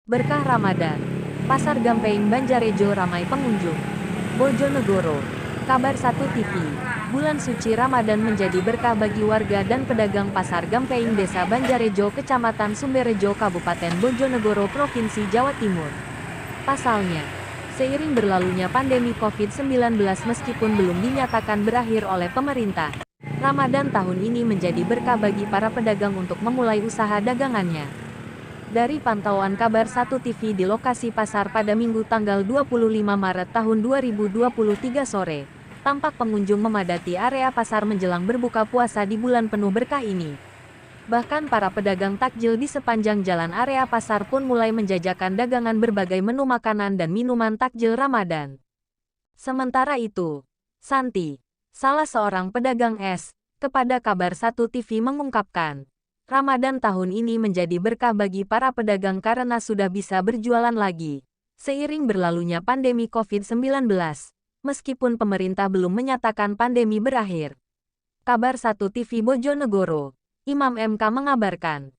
Berkah Ramadan. Pasar Gampeng Banjarejo ramai pengunjung. Bojonegoro. Kabar 1 TV. Bulan suci Ramadan menjadi berkah bagi warga dan pedagang Pasar Gampeng Desa Banjarejo, Kecamatan Sumberjo, Kabupaten Bojonegoro, Provinsi Jawa Timur. Pasalnya, seiring berlalunya pandemi COVID-19 meskipun belum dinyatakan berakhir oleh pemerintah, Ramadan tahun ini menjadi berkah bagi para pedagang untuk memulai usaha dagangannya. Dari pantauan Kabar 1 TV di lokasi pasar pada Minggu tanggal 25 Maret tahun 2023 sore, tampak pengunjung memadati area pasar menjelang berbuka puasa di bulan penuh berkah ini. Bahkan para pedagang takjil di sepanjang jalan area pasar pun mulai menjajakan dagangan berbagai menu makanan dan minuman takjil Ramadan. Sementara itu, Santi, salah seorang pedagang es, kepada Kabar 1 TV mengungkapkan, Ramadan tahun ini menjadi berkah bagi para pedagang karena sudah bisa berjualan lagi. Seiring berlalunya pandemi COVID-19, meskipun pemerintah belum menyatakan pandemi berakhir. Kabar 1 TV Bojonegoro, Imam MK mengabarkan,